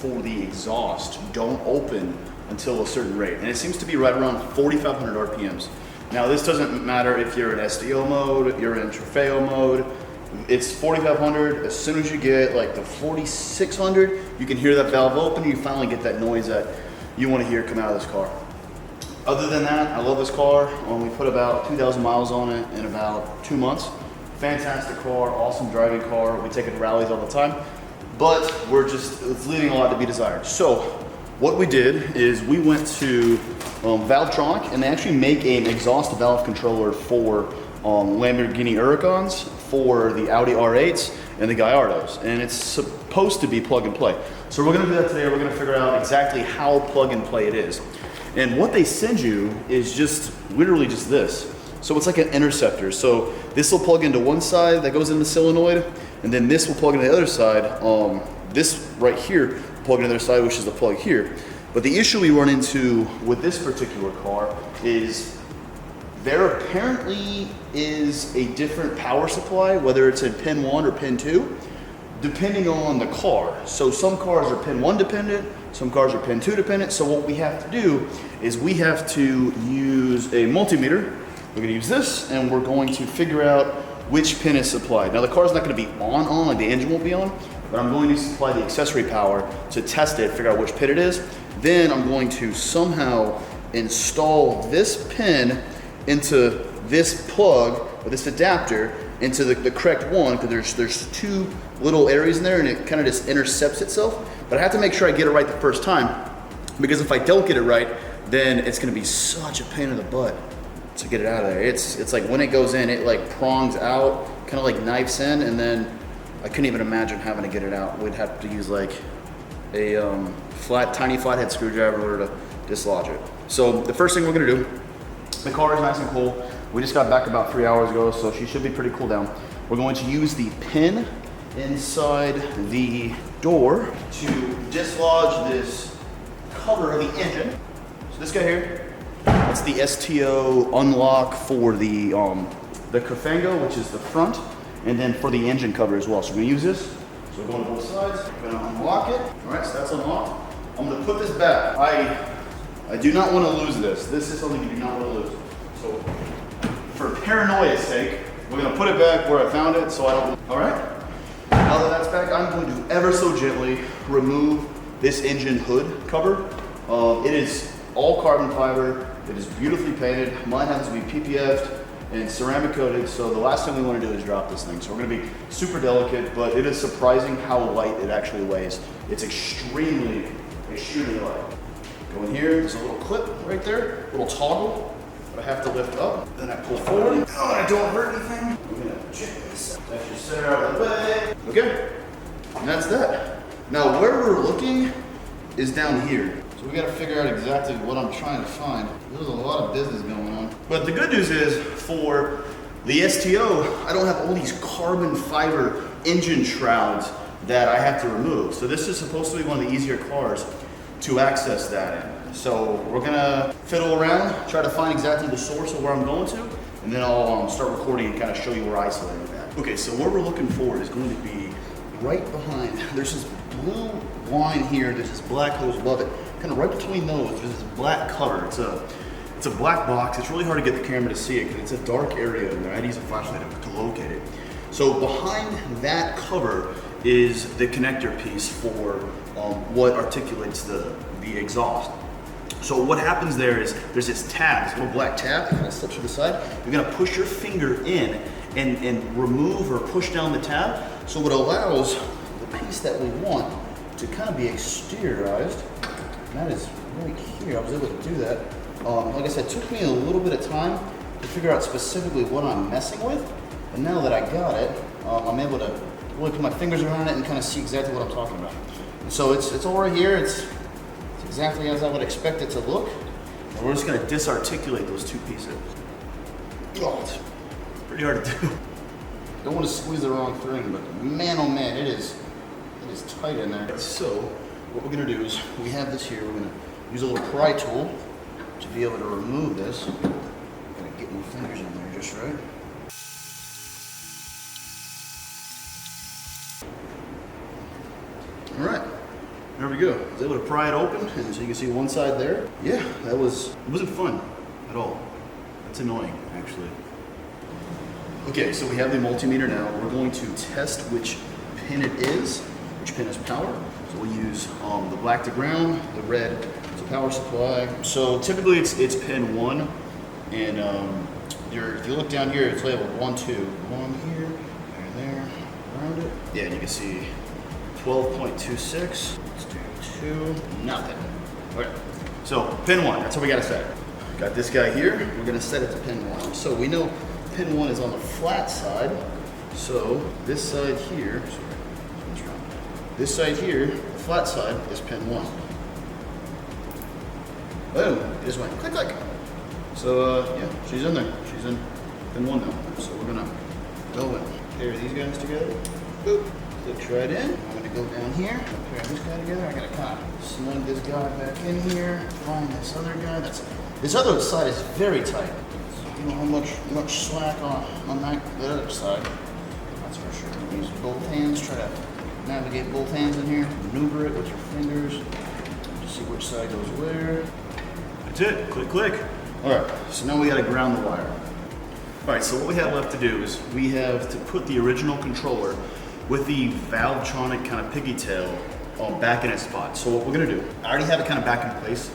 for the exhaust don't open until a certain rate. And it seems to be right around 4,500 RPMs. Now this doesn't matter if you're in STO mode, you're in Trofeo mode. It's 4,500. As soon as you get like the 4,600, you can hear that valve open and you finally get that noise that you want to hear come out of this car. Other than that, I love this car. We put about 2,000 miles on it in about 2 months. Fantastic car, awesome driving car. We take it to rallies all the time, but it's leaving a lot to be desired. So what we did is we went to Valvetronic, and they actually make an exhaust valve controller for Lamborghini Huracans, for the Audi R8s, and the Gallardos, and it's supposed to be plug and play. So we're gonna do that today. We're gonna figure out exactly how plug and play it is. And what they send you is just literally just this. So it's like an interceptor. So this will plug into one side that goes in the solenoid, and then this will plug into the other side. This right here will plug into the other side, which is the plug here. But the issue we run into with this particular car is there apparently is a different power supply, whether it's in pin 1 or pin 2, depending on the car. So some cars are pin 1 dependent, some cars are pin 2 dependent. So what we have to do is we have to use a multimeter. We're gonna use this, and we're going to figure out which pin is supplied. Now the car's not gonna be on, like the engine won't be on, but I'm going to supply the accessory power to test it, figure out which pin it is. Then I'm going to somehow install this pin into this plug, or this adapter, into the correct one, because there's two little areas in there and it kind of just intercepts itself. But I have to make sure I get it right the first time, because if I don't get it right, then it's gonna be such a pain in the butt to get it out of there. It's like when it goes in, it like prongs out, kind of like knifes in, and then I couldn't even imagine having to get it out. We'd have to use like a tiny flathead screwdriver to dislodge it. So the first thing we're gonna do, the car is nice and cool. We just got back about 3 hours ago, so she should be pretty cool down. We're going to use the pin inside the door to dislodge this cover of the engine. So this guy here, that's the STO unlock for the Cafango, which is the front, and then for the engine cover as well. So we're gonna use this. So we're going to both sides. We're gonna unlock it. All right, so that's unlocked. I'm gonna put this back. I do not want to lose this. This is something you do not want to lose. So for paranoia's sake, we're gonna put it back where I found it, so I don't. All right. Now that that's back, I'm going to ever so gently remove this engine hood cover. It is all carbon fiber. It is beautifully painted. Mine happens to be PPF'd and ceramic coated, so the last thing we want to do is drop this thing. So we're going to be super delicate, but it is surprising how light it actually weighs. It's extremely, extremely light. Go in here, there's a little clip right there, little toggle that I have to lift up. Then I pull forward. Oh, I don't hurt anything. We're going to check this out. That should set out of the way. Okay, and that's that. Now where we're looking is down here. So we got to figure out exactly what I'm trying to find. There's a lot of business going on. But the good news is for the STO, I don't have all these carbon fiber engine shrouds that I have to remove. So this is supposed to be one of the easier cars to access that in. So we're gonna fiddle around, try to find exactly the source of where I'm going to, and then I'll start recording and kind of show you where I isolated that. Okay, so what we're looking for is going to be right behind. There's this blue line here, there's this black hose above it. Kind of right between those, there's this black cover. It's a black box. It's really hard to get the camera to see it because it's a dark area in there. I had to use a flashlight to locate it. So behind that cover is the connector piece for what articulates the exhaust. So what happens there is there's this tab, this little black tab that kind of slips to the side. You're gonna push your finger in and remove or push down the tab. So it allows the piece that we want to kind of be exteriorized. And that is right here. I was able to do that. Like I said, it took me a little bit of time to figure out specifically what I'm messing with. And now that I got it, I'm able to really put my fingers around it and kind of see exactly what I'm talking about. And so it's all right here. It's exactly as I would expect it to look. And we're just gonna disarticulate those two pieces. Oh, it's pretty hard to do. Don't want to squeeze the wrong thing, but man, oh man, it is tight in there. So what we're gonna do is we have this here. We're gonna use a little pry tool to be able to remove this. I'm gonna get my fingers in there just right. All right, there we go. I was able to pry it open, and so you can see one side there. Yeah, it wasn't fun at all. It's annoying, actually. Okay, so we have the multimeter now. We're going to test which pin it is, which pin has power. So we'll use the black to ground, the red to power supply. So typically it's pin 1, and if you look down here, it's labeled 1, 2. 1 here, there, around it. Yeah, and you can see 12.26. Let's do 2, nothing. Okay, so pin 1, that's what we gotta set. Got this guy here, we're gonna set it to pin 1. So we know pin 1 is on the flat side. So this side here, the flat side is pin 1. Boom, it just went click, click. So yeah, she's in there. She's in pin 1 now. So we're gonna go and pair these guys together. Boop, clicks right in. I'm gonna go down here, pair this guy together. I gotta kind of snug this guy back in here. Find this other guy. This other side is very tight. You know how much slack on that other side. That's for sure. Use both hands. Try to navigate both hands in here. Maneuver it with your fingers to see which side goes where. That's it. Click, click. All right. So now we got to ground the wire. All right. So what we have left to do is we have to put the original controller with the Valvetronic kind of piggy tail back in its spot. So what we're gonna do, I already have it kind of back in place.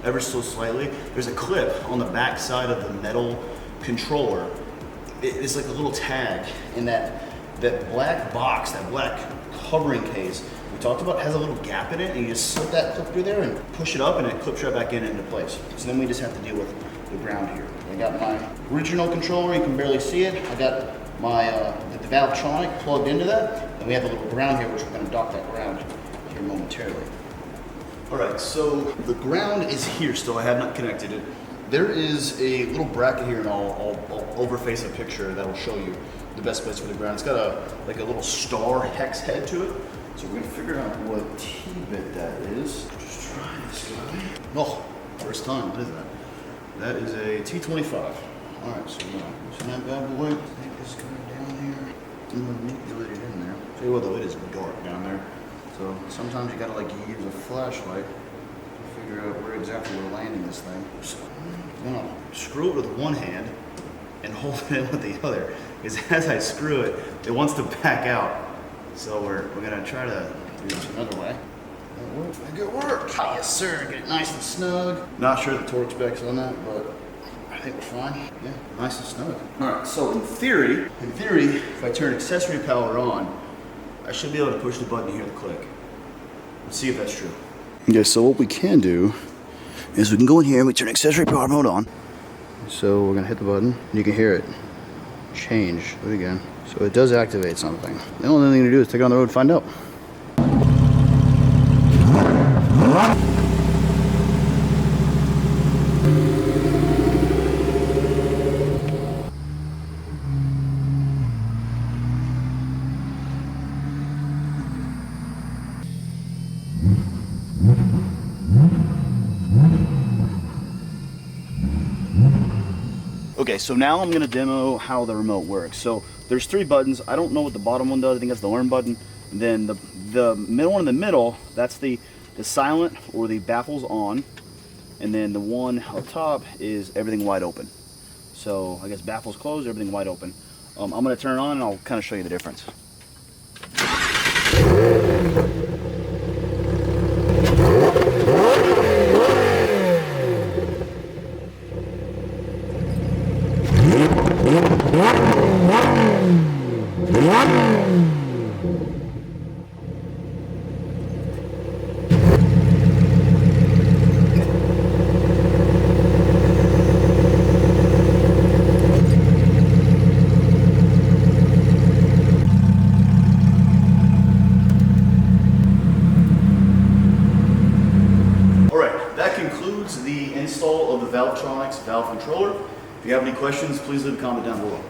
Ever so slightly. There's a clip on the back side of the metal controller. It's like a little tag in that black box, that black covering case we talked about has a little gap in it, and you just slip that clip through there and push it up, and it clips right back into place. So then we just have to deal with the ground here. I got my original controller, you can barely see it. I got my the Valvetronic plugged into that, and we have a little ground here, which we're going to dock that ground here momentarily. All right, so the ground is here still. I have not connected it. There is a little bracket here, and I'll overface a picture that will show you the best place for the ground. It's got a little star hex head to it. So we're gonna figure out what T-bit that is. Just try this guy. Oh, first time. What is that? That is a T25. All right, so using that bad boy. Take this guy down here. Manipulate it in there. Tell you what, though, it is dark down there. So sometimes you gotta use a flashlight to figure out where exactly we're landing this thing. So I'm gonna screw it with one hand and hold it in with the other. Because as I screw it, it wants to back out. So we're gonna try to do this another way. That works. I think it worked. Oh, yes, sir. Get it nice and snug. Not sure the torque specs on that, but I think we're fine. Yeah, nice and snug. All right. So in theory, if I turn accessory power on, I should be able to push the button to hear the click. Let's see if that's true. Okay, so what we can do is we can go in here and we turn accessory power mode on. So we're gonna hit the button and you can hear it change. Do it again. So it does activate something. The only thing to do is take it on the road and find out. Okay, so now I'm gonna demo how the remote works. So there's 3 buttons. I don't know what the bottom one does. I think that's the learn button. And then the middle one in the middle, that's the silent or the baffles on. And then the one up top is everything wide open. So I guess baffles closed, everything wide open. I'm gonna turn it on and I'll kind of show you the difference. The install of the Valvetronics valve controller. If you have any questions, please leave a comment down below.